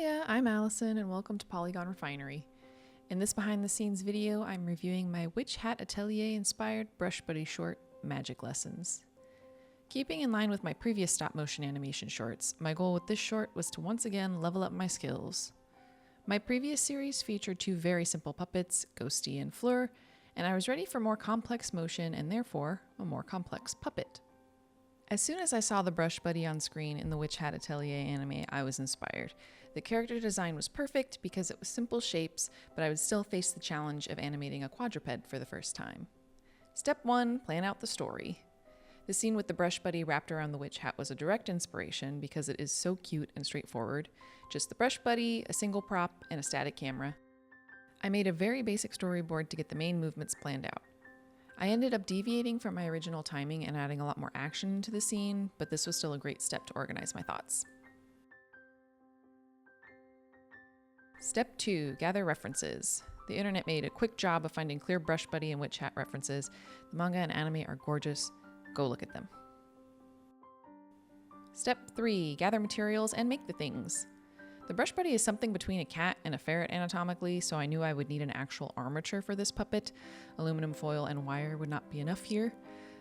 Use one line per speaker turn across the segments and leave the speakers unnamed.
Hiya, I'm Allison and welcome to Polygon Refinery. In this behind the scenes video, I'm reviewing my Witch Hat Atelier inspired brushbuddy short, Magic Lessons. Keeping in line with my previous stop motion animation shorts, my goal with this short was to once again level up my skills. My previous series featured two very simple puppets, Ghosty and Fleur, and I was ready for more complex motion and therefore a more complex puppet. As soon as I saw the brush buddy on screen in the Witch Hat Atelier anime, I was inspired. The character design was perfect because it was simple shapes, but I would still face the challenge of animating a quadruped for the first time. Step 1, plan out the story. The scene with the brush buddy wrapped around the witch hat was a direct inspiration because it is so cute and straightforward. Just the brush buddy, a single prop, and a static camera. I made a very basic storyboard to get the main movements planned out. I ended up deviating from my original timing and adding a lot more action into the scene, but this was still a great step to organize my thoughts. Step 2, gather references. The internet made a quick job of finding clear brush buddy and witch hat references. The manga and anime are gorgeous. Go look at them. Step 3, gather materials and make the things. The brush buddy is something between a cat and a ferret anatomically, so I knew I would need an actual armature for this puppet. Aluminum foil and wire would not be enough here.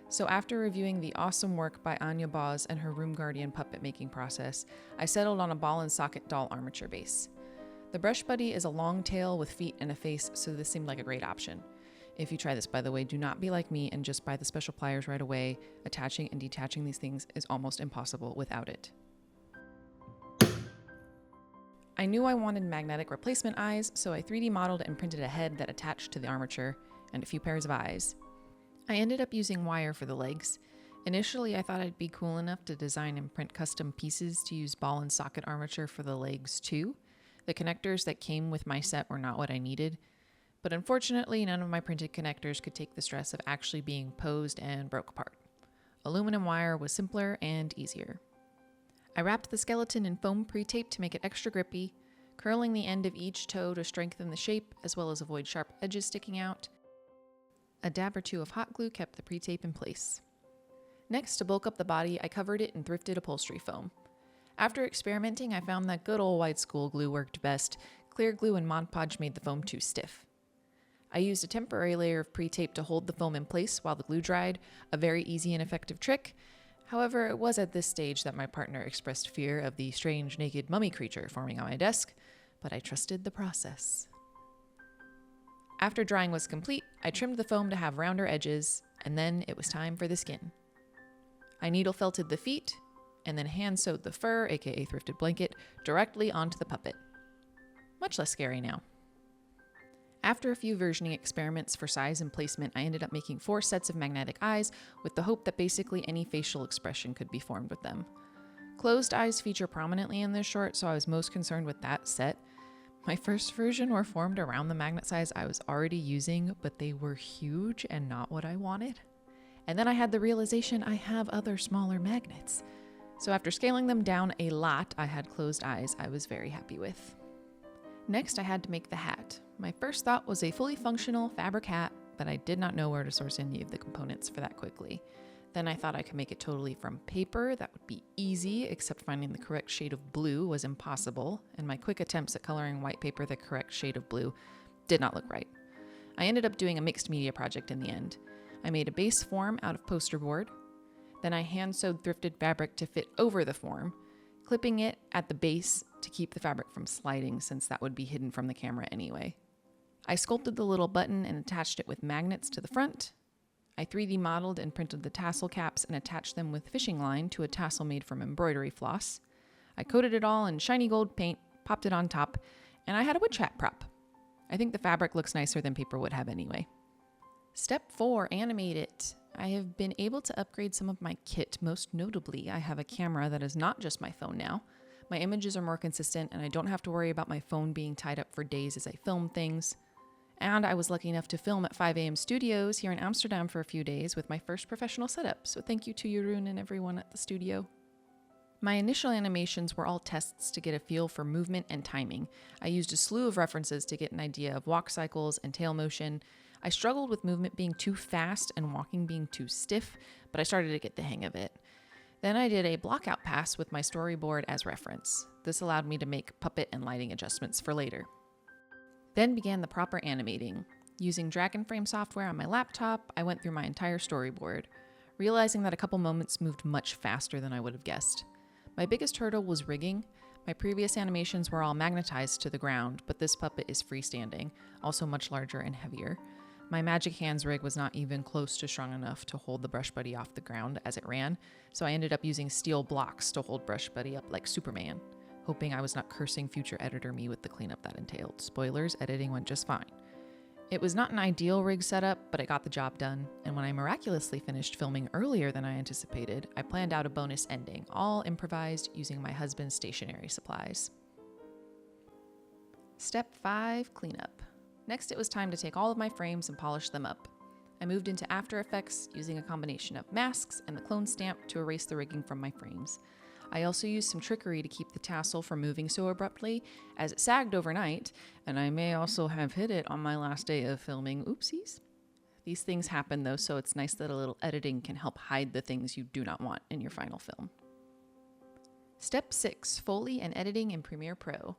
So after reviewing the awesome work by Anya Boz and her Room Guardian puppet making process, I settled on a ball and socket doll armature base. The brush buddy is a long tail with feet and a face, so this seemed like a great option. If you try this, by the way, do not be like me and just buy the special pliers right away. Attaching and detaching these things is almost impossible without it. I knew I wanted magnetic replacement eyes, so I 3D modeled and printed a head that attached to the armature, and a few pairs of eyes. I ended up using wire for the legs. Initially, I thought I'd be cool enough to design and print custom pieces to use ball and socket armature for the legs too. The connectors that came with my set were not what I needed, but unfortunately, none of my printed connectors could take the stress of actually being posed and broke apart. Aluminum wire was simpler and easier. I wrapped the skeleton in foam pre-tape to make it extra grippy, curling the end of each toe to strengthen the shape as well as avoid sharp edges sticking out. A dab or two of hot glue kept the pre-tape in place. Next, to bulk up the body, I covered it in thrifted upholstery foam. After experimenting, I found that good old white school glue worked best. Clear glue and Mod Podge made the foam too stiff. I used a temporary layer of pre-tape to hold the foam in place while the glue dried, a very easy and effective trick. However, it was at this stage that my partner expressed fear of the strange naked mummy creature forming on my desk, but I trusted the process. After drying was complete, I trimmed the foam to have rounder edges, and then it was time for the skin. I needle felted the feet, and then hand sewed the fur, aka thrifted blanket, directly onto the puppet. Much less scary now. After a few versioning experiments for size and placement, I ended up making 4 sets of magnetic eyes with the hope that basically any facial expression could be formed with them. Closed eyes feature prominently in this short, so I was most concerned with that set. My first version were formed around the magnet size I was already using, but they were huge and not what I wanted. And then I had the realization I have other smaller magnets. So after scaling them down a lot, I had closed eyes I was very happy with. Next, I had to make the hat. My first thought was a fully functional fabric hat, but I did not know where to source any of the components for that quickly. Then I thought I could make it totally from paper. That would be easy, except finding the correct shade of blue was impossible, and my quick attempts at coloring white paper the correct shade of blue did not look right. I ended up doing a mixed media project in the end. I made a base form out of poster board. Then I hand sewed thrifted fabric to fit over the form, clipping it at the base to keep the fabric from sliding since that would be hidden from the camera anyway. I sculpted the little button and attached it with magnets to the front. I 3D modeled and printed the tassel caps and attached them with fishing line to a tassel made from embroidery floss. I coated it all in shiny gold paint, popped it on top, and I had a witch hat prop. I think the fabric looks nicer than paper would have anyway. Step 4, animate it. I have been able to upgrade some of my kit. Most notably, I have a camera that is not just my phone now. My images are more consistent and I don't have to worry about my phone being tied up for days as I film things. And I was lucky enough to film at 5 AM Studios here in Amsterdam for a few days with my first professional setup, so thank you to Jeroen and everyone at the studio. My initial animations were all tests to get a feel for movement and timing. I used a slew of references to get an idea of walk cycles and tail motion. I struggled with movement being too fast and walking being too stiff, but I started to get the hang of it. Then I did a blockout pass with my storyboard as reference. This allowed me to make puppet and lighting adjustments for later. Then began the proper animating. Using drag and frame software on my laptop, I went through my entire storyboard, realizing that a couple moments moved much faster than I would have guessed. My biggest hurdle was rigging. My previous animations were all magnetized to the ground, but this puppet is freestanding, also much larger and heavier. My Magic Hands rig was not even close to strong enough to hold the Brush Buddy off the ground as it ran, so I ended up using steel blocks to hold Brush Buddy up like Superman, hoping I was not cursing future editor me with the cleanup that entailed. Spoilers, editing went just fine. It was not an ideal rig setup, but it got the job done, and when I miraculously finished filming earlier than I anticipated, I planned out a bonus ending, all improvised using my husband's stationery supplies. Step 5, cleanup. Next, it was time to take all of my frames and polish them up. I moved into After Effects using a combination of masks and the clone stamp to erase the rigging from my frames. I also used some trickery to keep the tassel from moving so abruptly, as it sagged overnight, and I may also have hit it on my last day of filming. Oopsies. These things happen though, so it's nice that a little editing can help hide the things you do not want in your final film. Step 6, Foley and editing in Premiere Pro.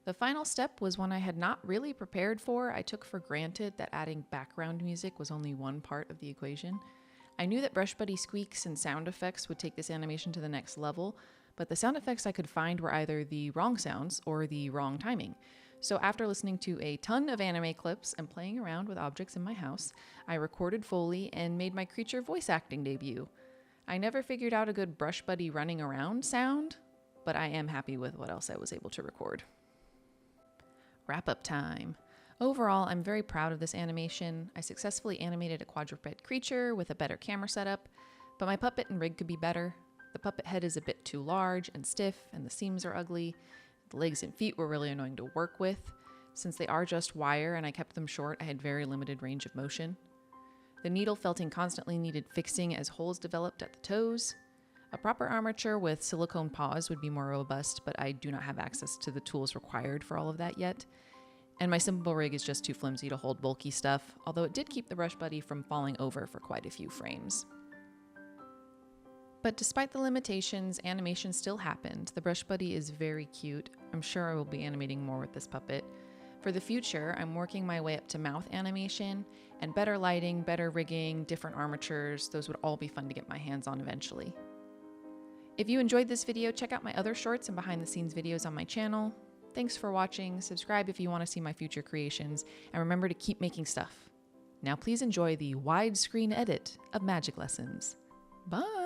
The final step was one I had not really prepared for. I took for granted that adding background music was only one part of the equation. I knew that Brush Buddy squeaks and sound effects would take this animation to the next level, but the sound effects I could find were either the wrong sounds or the wrong timing. So after listening to a ton of anime clips and playing around with objects in my house, I recorded Foley and made my creature voice acting debut. I never figured out a good Brush Buddy running around sound, but I am happy with what else I was able to record. Wrap-up time. Overall, I'm very proud of this animation. I successfully animated a quadruped creature with a better camera setup, but my puppet and rig could be better. The puppet head is a bit too large and stiff, and the seams are ugly. The legs and feet were really annoying to work with. Since they are just wire and I kept them short, I had very limited range of motion. The needle felting constantly needed fixing as holes developed at the toes. A proper armature with silicone paws would be more robust, but I do not have access to the tools required for all of that yet. And my simple rig is just too flimsy to hold bulky stuff, although it did keep the Brush Buddy from falling over for quite a few frames. But despite the limitations, animation still happened. The Brush Buddy is very cute. I'm sure I will be animating more with this puppet. For the future, I'm working my way up to mouth animation, and better lighting, better rigging, different armatures. Those would all be fun to get my hands on eventually. If you enjoyed this video, check out my other shorts and behind the scenes videos on my channel. Thanks for watching, subscribe if you want to see my future creations, and remember to keep making stuff. Now please enjoy the widescreen edit of Magic Lessons. Bye!